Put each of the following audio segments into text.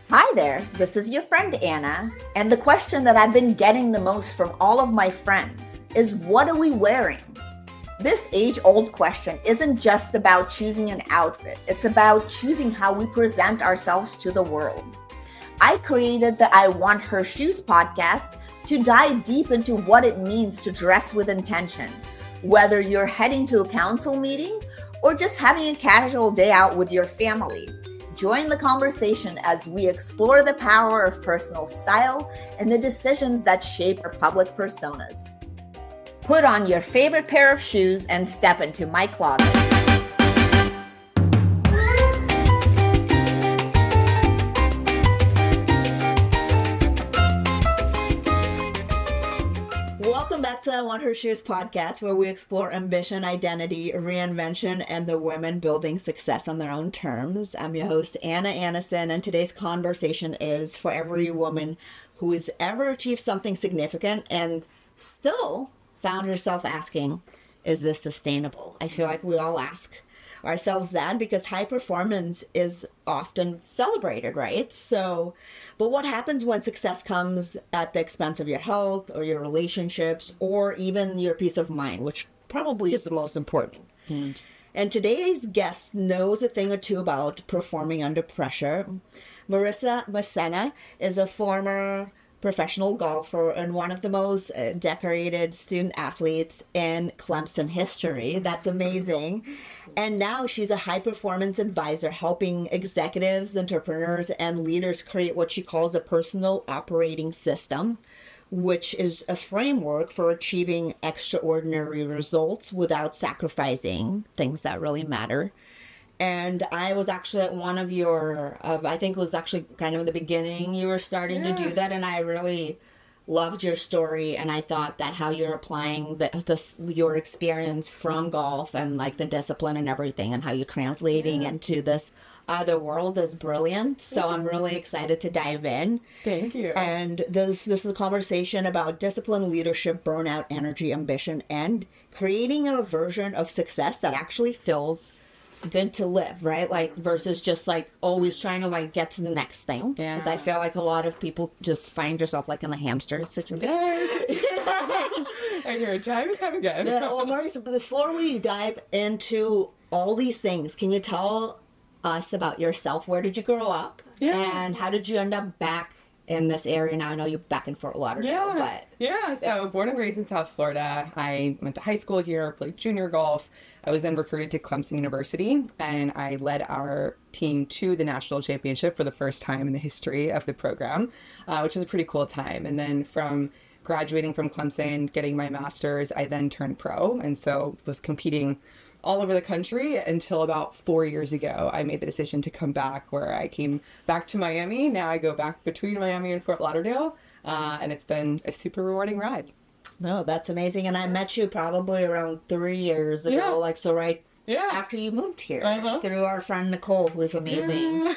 Hi there, this is your friend Anna, and the question that I've been getting the most from all of my friends is what are we wearing? This age-old question isn't just about choosing an outfit, it's about choosing how we present ourselves to the world. I created the I Want Her Shoes podcast to dive deep into what it means to dress with intention, whether you're heading to a council meeting or just having a casual day out with your family. Join the conversation as we explore the power of personal style and the decisions that shape our public personas. Put on your favorite pair of shoes and step into my closet. Welcome back to I Want Her Shoes podcast, where we explore ambition, identity, reinvention, and the women building success on their own terms. I'm your host, Anna Annison, and today's conversation is for every woman who has ever achieved something significant and still found herself asking, is this sustainable? I feel like we all ask ourselves that because high performance is often celebrated, right? But what happens when success comes at the expense of your health or your relationships or even your peace of mind, which probably is the most important? And today's guest knows a thing or two about performing under pressure. Marisa is a former professional golfer and one of the most decorated student athletes in Clemson history. That's amazing. And now she's a high performance advisor helping executives, entrepreneurs, and leaders create what she calls a personal operating system, which is a framework for achieving extraordinary results without sacrificing things that really matter. And I was actually at one of your, I think it was actually kind of in the beginning, you were starting to do that. And I really loved your story. And I thought that how you're applying your experience from golf and like the discipline and everything and how you're translating into this other world is brilliant. So I'm really excited to dive in. Thank you. And this is a conversation about discipline, leadership, burnout, energy, ambition, and creating a version of success that actually feels good to live, right? Like versus just like always trying to like get to the next thing. Because I feel like a lot of people just find yourself like in the hamster situation. And you're time again. Well, Marisa, before we dive into all these things, can you tell us about yourself? Where did you grow up? And how did you end up back in this area? Now I know you're back in Fort Lauderdale, So born and raised in South Florida. I went to high school here, played junior golf. I was then recruited to Clemson University, and I led our team to the national championship for the first time in the history of the program, which is a pretty cool time. And then from graduating from Clemson, getting my master's, I then turned pro, and so was competing all over the country until about 4 years ago. I made the decision to come back, where I came back to Miami. Now I go back between Miami and Fort Lauderdale, and it's been a super rewarding ride. No, that's amazing. And I met you probably around 3 years ago, after you moved here, through our friend Nicole, who is amazing.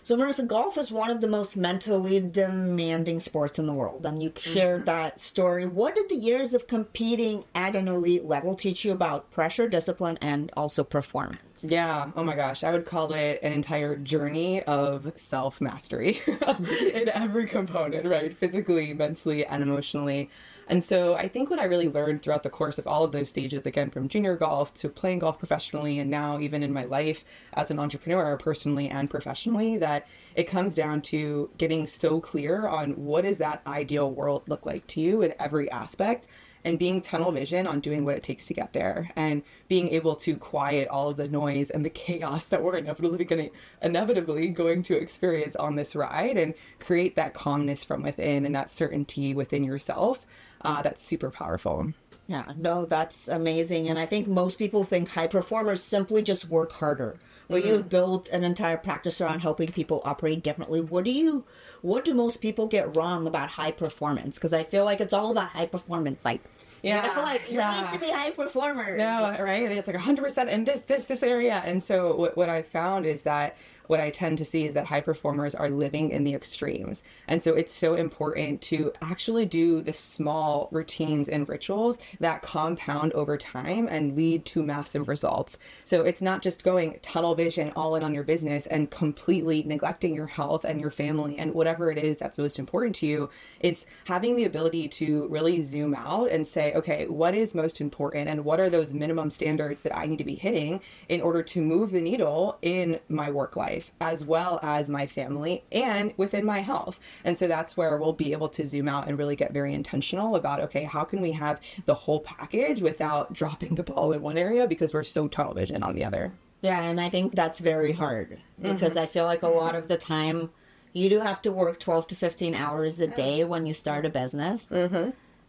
So Marisa, golf is one of the most mentally demanding sports in the world, and you shared that story. What did the years of competing at an elite level teach you about pressure, discipline, and also performance? Yeah, oh my gosh, I would call it an entire journey of self-mastery in every component, right? Physically, mentally, and emotionally. And so I think what I really learned throughout the course of all of those stages, again, from junior golf to playing golf professionally, and now even in my life as an entrepreneur, personally and professionally, that it comes down to getting so clear on what does that ideal world look like to you in every aspect, and being tunnel vision on doing what it takes to get there, and being able to quiet all of the noise and the chaos that we're inevitably going to experience on this ride, and create that calmness from within and that certainty within yourself. That's super powerful. Yeah, no, that's amazing. And I think most people think high performers simply just work harder. But you've built an entire practice around helping people operate differently. What do most people get wrong about high performance? Because I feel like it's all about high performance. Like, you need to be high performers. No, right? It's like 100% in this area. And so what I found is that what I tend to see is that high performers are living in the extremes. And so it's so important to actually do the small routines and rituals that compound over time and lead to massive results. So it's not just going tunnel vision all in on your business and completely neglecting your health and your family and whatever it is that's most important to you. It's having the ability to really zoom out and say, okay, what is most important and what are those minimum standards that I need to be hitting in order to move the needle in my work life as well as my family and within my health. And so that's where we'll be able to zoom out and really get very intentional about, okay, how can we have the whole package without dropping the ball in one area because we're so tunnel vision on the other. Yeah, and I think that's very hard because I feel like a lot of the time you do have to work 12 to 15 hours a day when you start a business.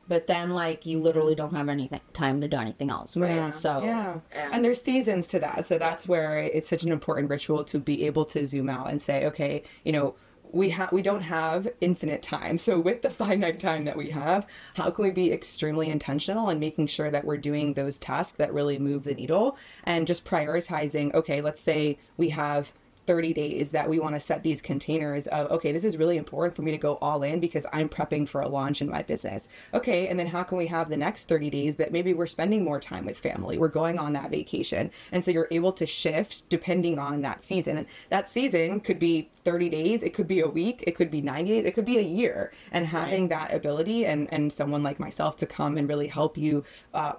But then, like, you literally don't have anything time to do anything else, right? Yeah. So, and there's seasons to that. So that's where it's such an important ritual to be able to zoom out and say, okay, you know, we don't have infinite time. So with the finite time that we have, how can we be extremely intentional and making sure that we're doing those tasks that really move the needle and just prioritizing, okay, let's say we have 30 days that we want to set these containers of, okay, this is really important for me to go all in because I'm prepping for a launch in my business. Okay, and then how can we have the next 30 days that maybe we're spending more time with family, we're going on that vacation. And so you're able to shift depending on that season. And that season could be 30 days, it could be a week, it could be 90 days, it could be a year. And having that ability and someone like myself to come and really help you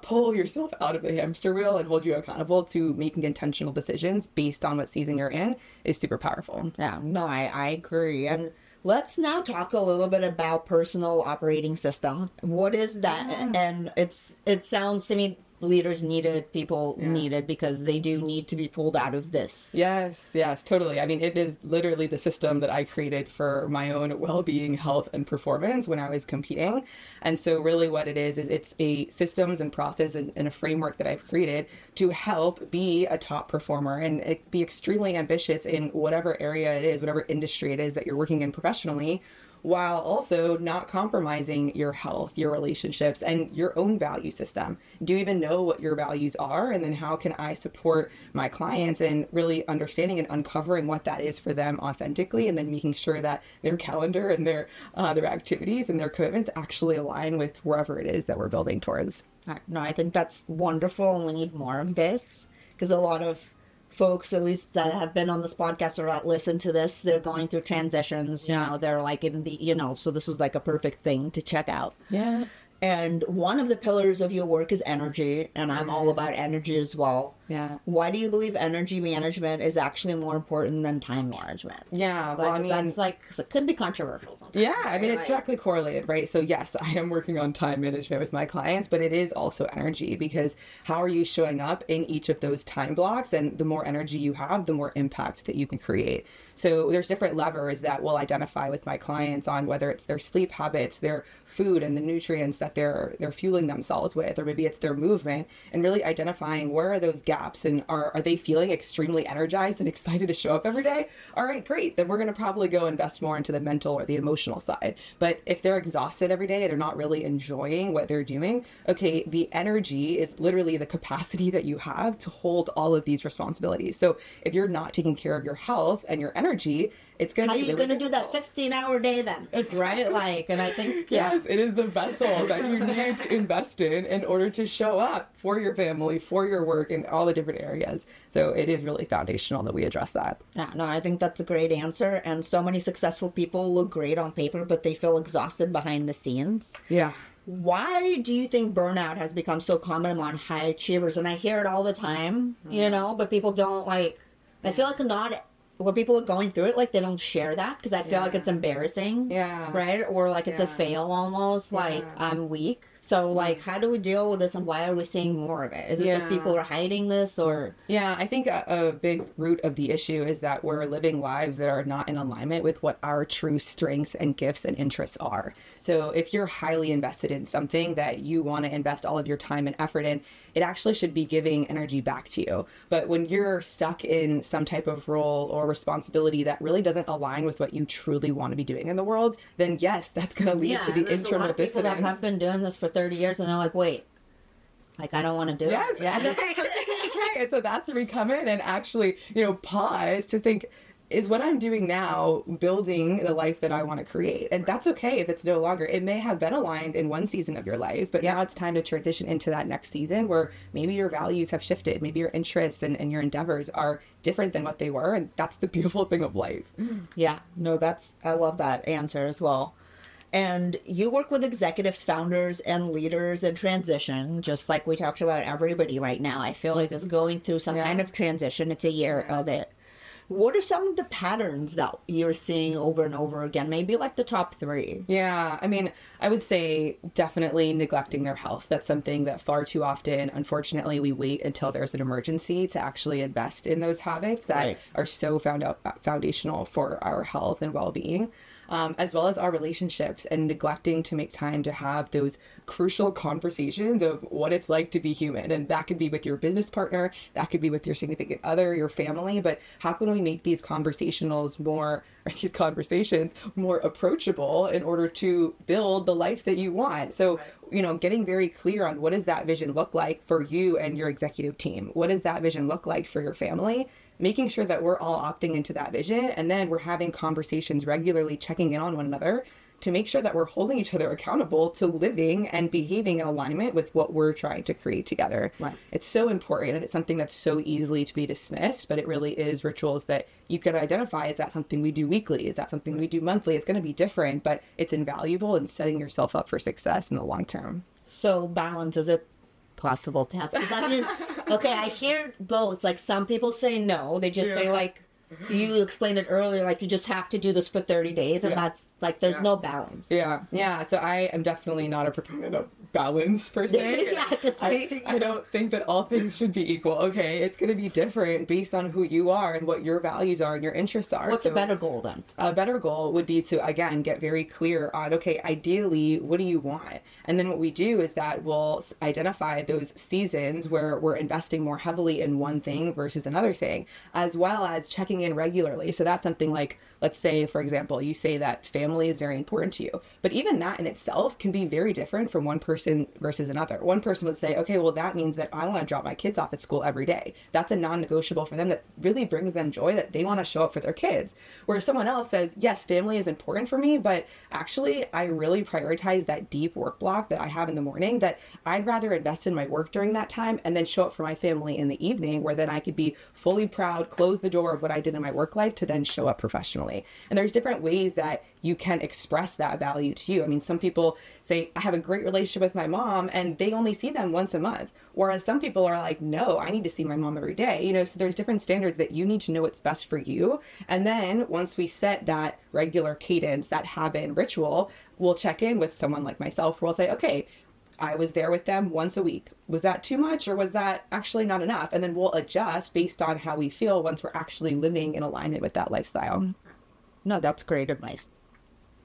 pull yourself out of the hamster wheel and hold you accountable to making intentional decisions based on what season you're in is super powerful. Yeah, no, I agree. And let's now talk a little bit about personal operating system. What is that? And it sounds to me leaders needed, people needed, because they do need to be pulled out of this. Yes, totally. I mean, it is literally the system that I created for my own well-being, health, and performance when I was competing. And so really what it is it's a systems and process and a framework that I've created to help be a top performer and be extremely ambitious in whatever area it is, whatever industry it is that you're working in professionally, while also not compromising your health, your relationships, and your own value system. Do you even know what your values are? And then how can I support my clients in really understanding and uncovering what that is for them authentically, and then making sure that their calendar and their activities and their commitments actually align with wherever it is that we're building towards. No, I think that's wonderful, and we need more of this, because a lot of folks, at least that have been on this podcast or that listen to this, they're going through transitions, you know, they're like in the, so this is like a perfect thing to check out. Yeah. And one of the pillars of your work is energy, and I'm all about energy as well. Yeah. Why do you believe energy management is actually more important than time management? Yeah, well, I mean, that's like, it could be controversial sometimes. Yeah, I mean, it's directly correlated, right? So yes, I am working on time management with my clients, but it is also energy, because how are you showing up in each of those time blocks? And the more energy you have, the more impact that you can create. So there's different levers that we'll identify with my clients on whether it's their sleep habits, their food and the nutrients that they're fueling themselves with, or maybe it's their movement, and really identifying where are those gaps and are they feeling extremely energized and excited to show up every day? All right, great. Then we're going to probably go invest more into the mental or the emotional side. But if they're exhausted every day, they're not really enjoying what they're doing. Okay, the energy is literally the capacity that you have to hold all of these responsibilities. So if you're not taking care of your health and your energy, it's going to be How are you going to do that 15-hour day then? Right? Like, and I think, yes, it is the vessel that you need to invest in order to show up for your family, for your work, in all the different areas. So it is really foundational that we address that. Yeah, no, I think that's a great answer. And so many successful people look great on paper, but they feel exhausted behind the scenes. Yeah. Why do you think burnout has become so common among high achievers? And I hear it all the time, but people don't I feel like not when people are going through it, like, they don't share that because I feel like it's embarrassing. Yeah. Right? Or like it's a fail almost, like I'm weak. So like, how do we deal with this and why are we seeing more of it? Is it because people are hiding this or? Yeah, I think a big root of the issue is that we're living lives that are not in alignment with what our true strengths and gifts and interests are. So if you're highly invested in something that you want to invest all of your time and effort in, it actually should be giving energy back to you. But when you're stuck in some type of role or responsibility that really doesn't align with what you truly want to be doing in the world, then yes, that's going to lead to the internal dissonance. People that have been doing this for 30 years and they're like, wait, like, I don't want to do it. Yeah. And so that's where we come in and actually, pause to think, is what I'm doing now building the life that I want to create? And that's okay if it's no longer. It may have been aligned in one season of your life, but now it's time to transition into that next season where maybe your values have shifted. Maybe your interests and your endeavors are different than what they were. And that's the beautiful thing of life. Yeah, no, I love that answer as well. And you work with executives, founders, and leaders in transition, just like we talked about everybody right now. I feel like is going through some kind of transition. It's a year of it. What are some of the patterns that you're seeing over and over again? Maybe like the top 3. Yeah, I mean, I would say definitely neglecting their health. That's something that far too often, unfortunately, we wait until there's an emergency to actually invest in those habits that are so foundational for our health and well-being. As well as our relationships, and neglecting to make time to have those crucial conversations of what it's like to be human. And that could be with your business partner, that could be with your significant other, your family, but how can we make these conversations more approachable in order to build the life that you want? So, getting very clear on what does that vision look like for you and your executive team? What does that vision look like for your family? Making sure that we're all opting into that vision, and then we're having conversations regularly, checking in on one another to make sure that we're holding each other accountable to living and behaving in alignment with what we're trying to create together. Right. It's so important, and it's something that's so easily to be dismissed, but it really is rituals that you can identify. Is that something we do weekly? Is that something we do monthly? It's going to be different, but it's invaluable in setting yourself up for success in the long term. So balance, is it possible to have? Because I mean, okay, I hear both. Like some people say no. They just say like, you explained it earlier, like you just have to do this for 30 days and that's like, there's no balance. Yeah. So I am definitely not a proponent of balance per se. I don't think that all things should be equal. Okay, it's going to be different based on who you are and what your values are and your interests are. What's a better goal then? A better goal would be to, again, get very clear on, okay, ideally, what do you want? And then what we do is that we'll identify those seasons where we're investing more heavily in one thing versus another thing, as well as checking in regularly. So that's something like, let's say, for example, you say that family is very important to you, but even that in itself can be very different from one person versus another. One person would say, okay, well, that means that I want to drop my kids off at school every day. That's a non-negotiable for them that really brings them joy, that they want to show up for their kids. Whereas someone else says, yes, family is important for me, but actually I really prioritize that deep work block that I have in the morning, that I'd rather invest in my work during that time and then show up for my family in the evening, where then I could be fully proud, close the door of what I did in my work life to then show up professionally. And there's different ways that you can express that value to you. I mean, some people say, I have a great relationship with my mom and they only see them once a month. Whereas some people are like, no, I need to see my mom every day. So there's different standards that you need to know what's best for you. And then once we set that regular cadence, that habit and ritual, we'll check in with someone like myself where we'll say, okay, I was there with them once a week. Was that too much or was that actually not enough? And then we'll adjust based on how we feel once we're actually living in alignment with that lifestyle. No, that's great advice.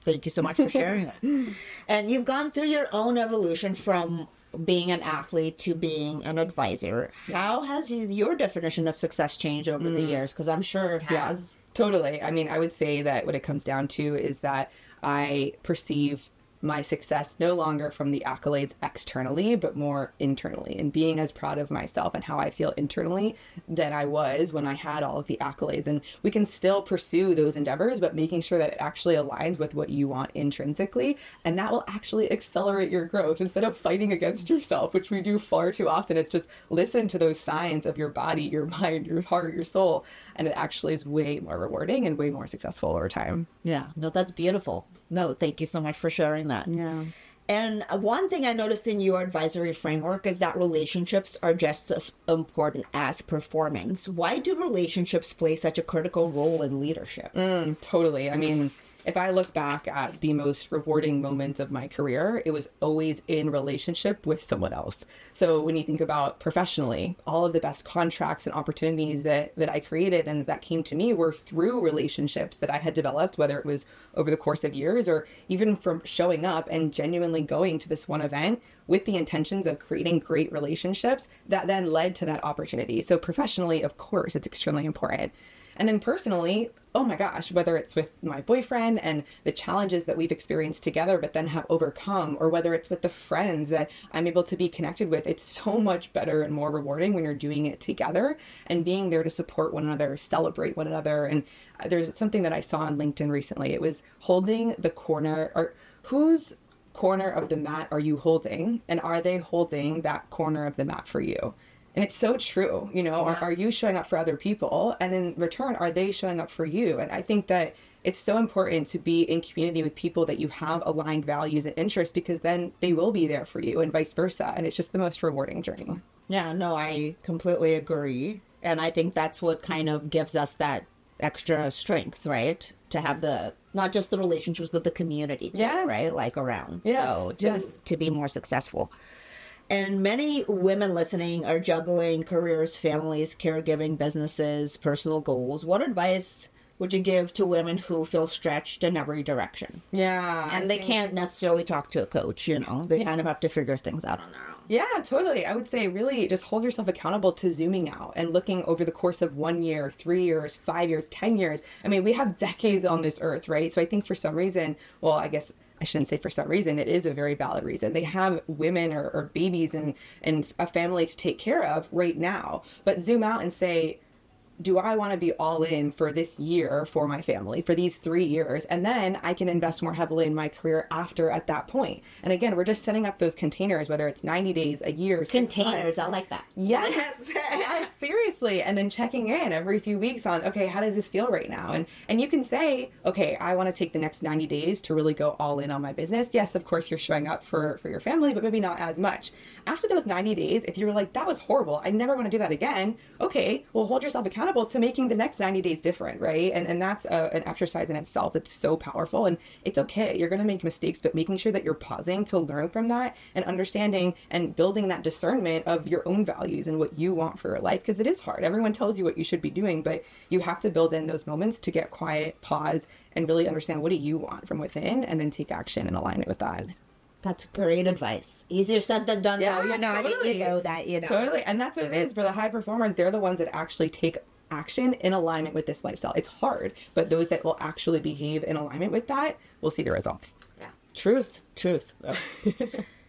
Thank you so much for sharing it. And you've gone through your own evolution from being an athlete to being an advisor. How has your definition of success changed over the years? Because I'm sure it has. Yeah, totally. I mean, I would say that what it comes down to is that I perceive my success no longer from the accolades externally, but more internally, and being as proud of myself and how I feel internally than I was when I had all of the accolades. And we can still pursue those endeavors, but making sure that it actually aligns with what you want intrinsically. And that will actually accelerate your growth instead of fighting against yourself, which we do far too often. It's just listen to those signs of your body, your mind, your heart, your soul. And it actually is way more rewarding and way more successful over time. Yeah, no, that's beautiful. No, thank you so much for sharing that. Yeah. And one thing I noticed in your advisory framework is that relationships are just as important as performance. Why do relationships play such a critical role in leadership? Totally. I mean, if I look back at the most rewarding moments of my career, it was always in relationship with someone else. So when you think about professionally, all of the best contracts and opportunities that I created and that came to me were through relationships that I had developed, whether it was over the course of years or even from showing up and genuinely going to this one event with the intentions of creating great relationships that then led to that opportunity. So professionally, of course, it's extremely important. And then personally, oh my gosh, whether it's with my boyfriend and the challenges that we've experienced together, but then have overcome, or whether it's with the friends that I'm able to be connected with, it's so much better and more rewarding when you're doing it together and being there to support one another, celebrate one another. And there's something that I saw on LinkedIn recently. It was holding the corner, or whose corner of the mat are you holding? And are they holding that corner of the mat for you? And it's so true, you know, are you showing up for other people? And in return, are they showing up for you? And I think that it's so important to be in community with people that you have aligned values and interests, because then they will be there for you and vice versa. And it's just the most rewarding journey. Yeah, no, I completely agree. And I think that's what kind of gives us that extra strength, right? To have not just the relationships, but the community too, right? Like around. Yes. So to be more successful. And many women listening are juggling careers, families, caregiving, businesses, personal goals. What advice would you give to women who feel stretched in every direction? Yeah. And they can't necessarily talk to a coach, you know? They kind of have to figure things out on their own. Yeah, totally. I would say really just hold yourself accountable to zooming out and looking over the course of 1 year, 3 years, 5 years, 10 years. I mean, we have decades on this earth, right? So I think for some reason, well, I guess I shouldn't say for some reason, it is a very valid reason. They have women or babies and a family to take care of right now. But zoom out and say, do I want to be all in for this year for my family, for these 3 years? And then I can invest more heavily in my career after at that point. And again, we're just setting up those containers, whether it's 90 days, a year. Containers, I like that. Yes. Yes, seriously. And then checking in every few weeks on, okay, how does this feel right now? And you can say, okay, I want to take the next 90 days to really go all in on my business. Yes, of course, you're showing up for your family, but maybe not as much. After those 90 days, if you're like, that was horrible, I never want to do that again. Okay, well, hold yourself accountable to making the next 90 days different, right? And that's an exercise in itself that's so powerful. And it's okay. You're going to make mistakes, but making sure that you're pausing to learn from that and understanding and building that discernment of your own values and what you want for your life. Because it is hard. Everyone tells you what you should be doing, but you have to build in those moments to get quiet, pause, and really understand what do you want from within, and then take action in alignment with that. That's great advice. Easier said than done. Yeah, though, you know, totally. you know that, you know. Totally. And that's what it is for the high performers. They're the ones that actually take action in alignment with this lifestyle. It's hard, but those that will actually behave in alignment with that will see the results. Yeah. Truth.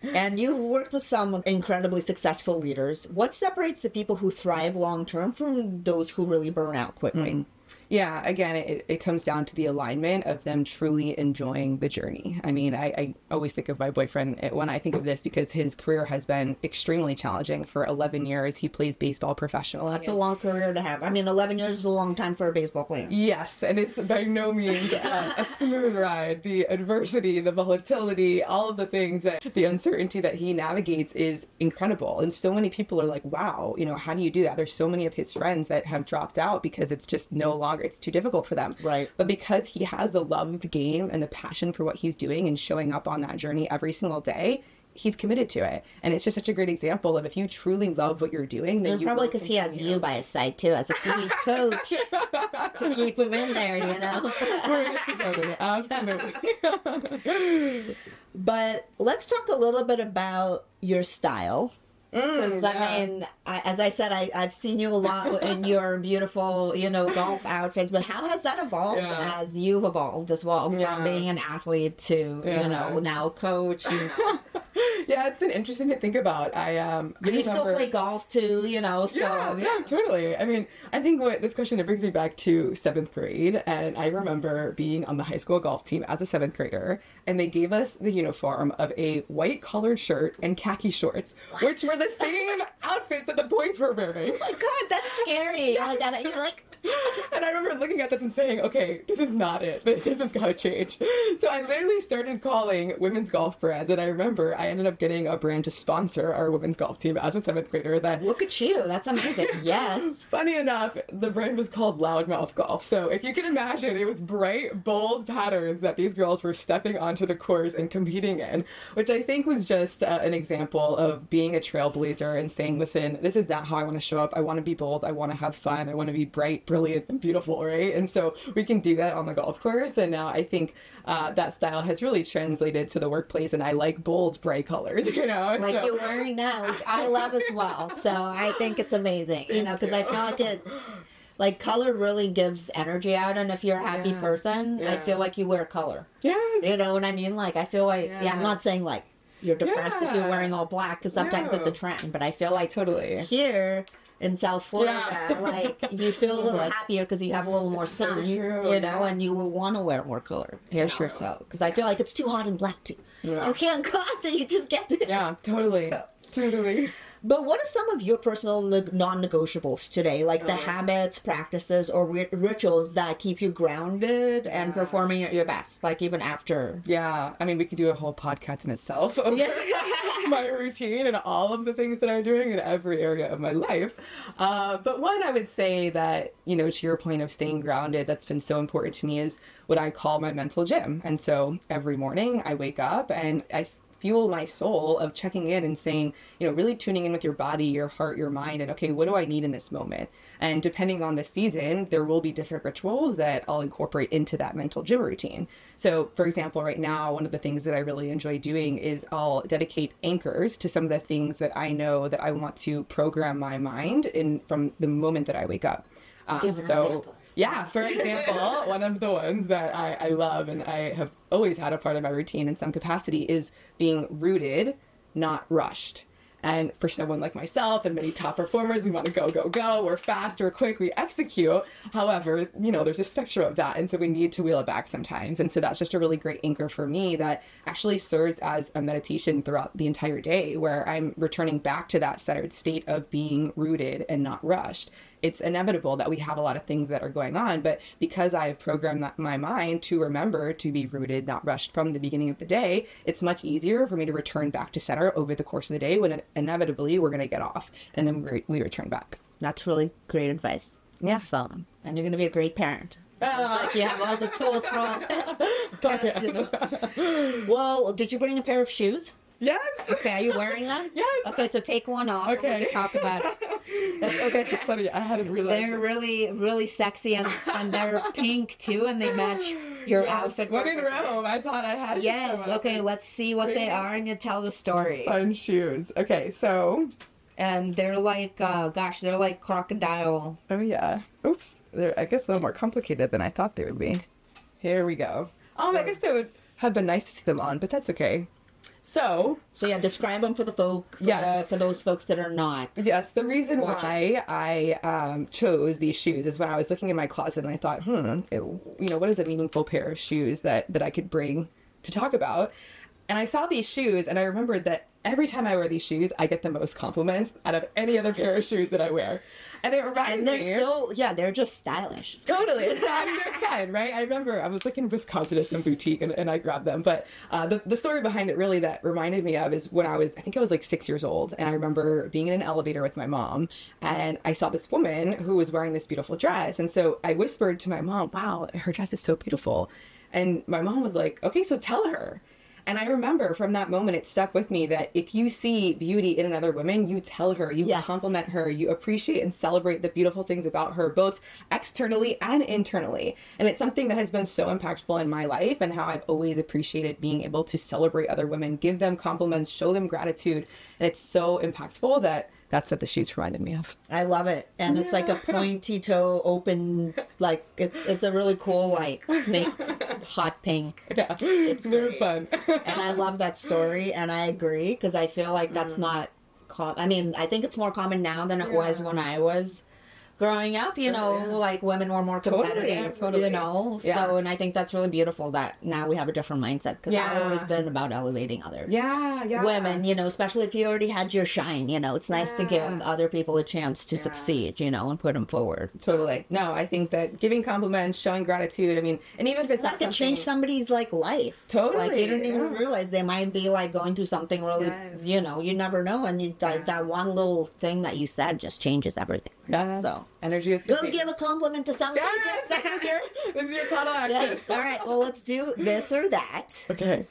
And you've worked with some incredibly successful leaders. What separates the people who thrive long-term from those who really burn out quickly? Yeah, again, it comes down to the alignment of them truly enjoying the journey. I mean, I always think of my boyfriend when I think of this, because his career has been extremely challenging. For 11 years, he plays baseball professionally. That's a long career to have. I mean, 11 years is a long time for a baseball player. Yes, and it's by no means a smooth ride. The adversity, the volatility, all of the things, that the uncertainty that he navigates is incredible. And so many people are like, wow, you know, how do you do that? There's so many of his friends that have dropped out because it's just no longer, it's too difficult for them. Right. But because he has the love of the game and the passion for what he's doing and showing up on that journey every single day, he's committed to it. And it's just such a great example of, if you truly love what you're doing, then and probably because he has you by his side too, as a coach to keep him in there, you know. Absolutely. But let's talk a little bit about your style. Because, I mean, as I said, I've seen you a lot in your beautiful, you know, golf outfits. But how has that evolved as you've evolved as well, from being an athlete to, you know, now coach, you know? Yeah, it's been interesting to think about. You still play golf too, you know, so. Yeah, totally. I mean, I think this question, it brings me back to 7th grade. And I remember being on the high school golf team as a 7th grader. And they gave us the uniform of a white collared shirt and khaki shorts, which were the same outfits that the boys were wearing. Oh my God, that's scary. Oh my God, you're like... And I remember looking at this and saying, okay, this is not it. This has got to change. So I literally started calling women's golf brands. And I remember I ended up getting a brand to sponsor our women's golf team as a 7th grader. That, look at you. That's amazing. Yes. Funny enough, the brand was called Loudmouth Golf. So if you can imagine, it was bright, bold patterns that these girls were stepping onto the course and competing in, which I think was just an example of being a trailblazer and saying, listen, this is not how I want to show up. I want to be bold. I want to have fun. I want to be bright, brilliant, and beautiful, right? And so we can do that on the golf course. And now I think that style has really translated to the workplace, and I like bold, bright colors, you know? Like you're wearing now, which I love as well. So I think it's amazing, you know, because I feel like Like, color really gives energy out, and if you're a happy person, I feel like you wear color. Yes. You know what I mean? Like, I feel like, I'm not saying, like, you're depressed if you're wearing all black, because sometimes it's a trend, but I feel like here in South Florida, like, you feel a little happier because you have a little more sun, you know, and you will want to wear more color. Yeah, sure. So, because I feel like it's too hot and black, too. Yeah. You can't go out there, you just get it. Yeah, totally. So. Totally. But what are some of your personal non-negotiables today? Like the habits, practices, or rituals that keep you grounded and performing at your best, like even after? Yeah, I mean, we could do a whole podcast in itself of my routine and all of the things that I'm doing in every area of my life. But one, I would say that, you know, to your point of staying grounded, that's been so important to me is what I call my mental gym. And so every morning I wake up and I fuel my soul of checking in and saying, you know, really tuning in with your body, your heart, your mind, and okay, what do I need in this moment? And depending on the season, there will be different rituals that I'll incorporate into that mental gym routine. So, for example, right now, one of the things that I really enjoy doing is I'll dedicate anchors to some of the things that I know that I want to program my mind in from the moment that I wake up. Yeah, for example, one of the ones that I love and I have always had a part of my routine in some capacity is being rooted, not rushed. And for someone like myself and many top performers, we want to go, go, go. We're fast, we're quick, we execute. However, you know, there's a spectrum of that. And so we need to wheel it back sometimes. And so that's just a really great anchor for me that actually serves as a meditation throughout the entire day where I'm returning back to that centered state of being rooted and not rushed. It's inevitable that we have a lot of things that are going on, but because I have programmed my mind to remember to be rooted, not rushed from the beginning of the day, it's much easier for me to return back to center over the course of the day when inevitably we're going to get off and then we return back. That's really great advice. Yeah. Awesome. And you're going to be a great parent. Like you have all the tools for all this. You know? Well, did you bring a pair of shoes? Yes. Okay, are you wearing them? Yes. Okay, so take one off. Okay. And we can talk about it. Okay, it's funny. I hadn't realized. They're really, really sexy and they're pink too, and they match your outfit. When in Rome, I thought I had. Yes. Okay, let's see what they are and you tell the story. Fun shoes. Okay, so. And they're like, they're like crocodile. Oh yeah. Oops. They're, I guess, a little more complicated than I thought they would be. Here we go. Oh, I guess they would have been nice to see them on, but that's okay. So yeah, describe them for the folk, for those folks that are not. Yes, the reason why I chose these shoes is when I was looking in my closet and I thought, what is a meaningful pair of shoes that I could bring to talk about? And I saw these shoes and I remembered that every time I wear these shoes, I get the most compliments out of any other pair of shoes that I wear. And it reminds me. They're just stylish. Totally. I mean, they're fine, right? I remember I was looking in Wisconsin at some boutique and I grabbed them. But the story behind it really that reminded me of is when I think I was like 6 years old. And I remember being in an elevator with my mom and I saw this woman who was wearing this beautiful dress. And so I whispered to my mom, wow, her dress is so beautiful. And my mom was like, okay, so tell her. And I remember from that moment, it stuck with me that if you see beauty in another woman, you tell her, you compliment her, you appreciate and celebrate the beautiful things about her, both externally and internally. And it's something that has been so impactful in my life and how I've always appreciated being able to celebrate other women, give them compliments, show them gratitude. And it's so impactful that that's what the shoes reminded me of. I love it. And it's like a pointy toe open, like it's a really cool, like snake, hot pink. Yeah, it's very fun. And I love that story. And I agree because I feel like that's not, I mean, I think it's more common now than it was when I was growing up, like women were more competitive, totally. So, and I think that's really beautiful that now we have a different mindset because I've always been about elevating other women, especially if you already had your shine, it's nice to give other people a chance to succeed, and put them forward. Totally. No, I think that giving compliments, showing gratitude, I mean, and even if it's not can change somebody's like life. Totally. Like you don't even realize they might be like going through something really, you never know. And that one little thing that you said just changes everything. Yes. So. Energy is go give a compliment to somebody. Yes, this is your call to action. Yes. All right, well, let's do this or that. Okay.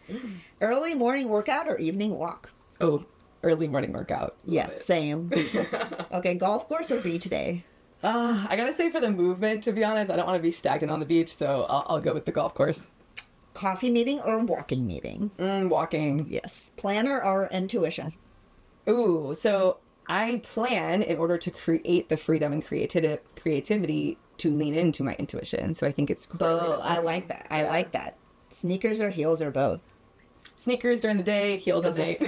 Early morning workout or evening walk? Oh, early morning workout. Yes, same. Okay, golf course or beach day? I gotta say for the movement, to be honest, I don't want to be stagnant on the beach, so I'll go with the golf course. Coffee meeting or walking meeting? Walking. Yes. Planner or intuition? Ooh, so I plan in order to create the freedom and creativity to lean into my intuition. So I think it's both. I like that. I like that. Sneakers or heels or both? Sneakers during the day, heels at night.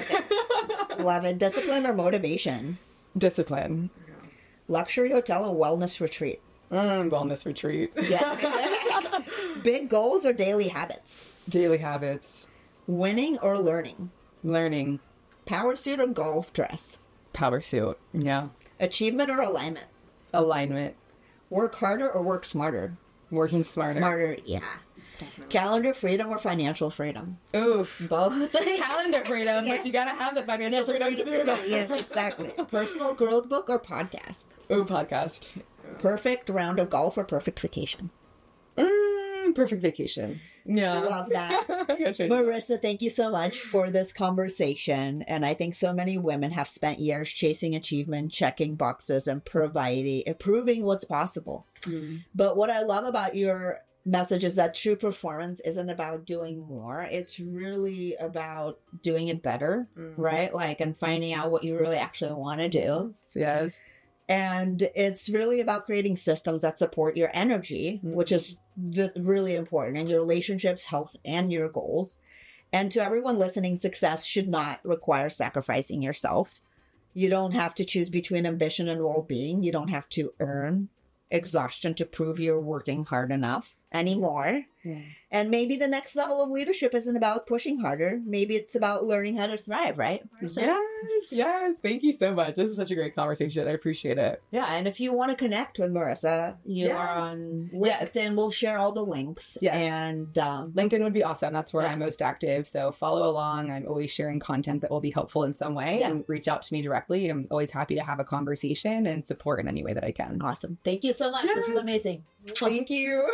Love it. Discipline or motivation? Discipline. Luxury hotel or wellness retreat? Wellness retreat. Yeah. Big goals or daily habits? Daily habits. Winning or learning? Learning. Power suit or golf dress? Power suit. Yeah. Achievement or alignment? Alignment. Work harder or work smarter? Working smarter. Smarter, yeah. Definitely. Calendar freedom or financial freedom? Oof. Both. Calendar freedom, Yes. but you gotta have the financial freedom to do that. Yes, exactly. Personal growth book or podcast? Ooh, podcast. Perfect round of golf or perfect vacation? Perfect vacation. Yeah. Love that. Marisa, thank you so much for this conversation. And I think so many women have spent years chasing achievement, checking boxes, and proving what's possible. But what I love about your message is that true performance isn't about doing more. It's really about doing it better, right? Like, and finding out what you really actually want to do. Yes. And it's really about creating systems that support your energy, which is really important, and your relationships, health, and your goals. And to everyone listening, success should not require sacrificing yourself. You don't have to choose between ambition and well-being. You don't have to earn exhaustion to prove you're working hard enough anymore. And maybe the next level of leadership isn't about pushing harder. Maybe it's about learning how to thrive, right? Yes. Thank you so much. This is such a great conversation. I appreciate it. Yeah. And if you want to connect with Marisa, you are on LinkedIn. We'll share all the links. Yes. And LinkedIn would be awesome. That's where I'm most active. So follow along. I'm always sharing content that will be helpful in some way, and reach out to me directly. I'm always happy to have a conversation and support in any way that I can. Awesome. Thank you so much. This is amazing. Thank you.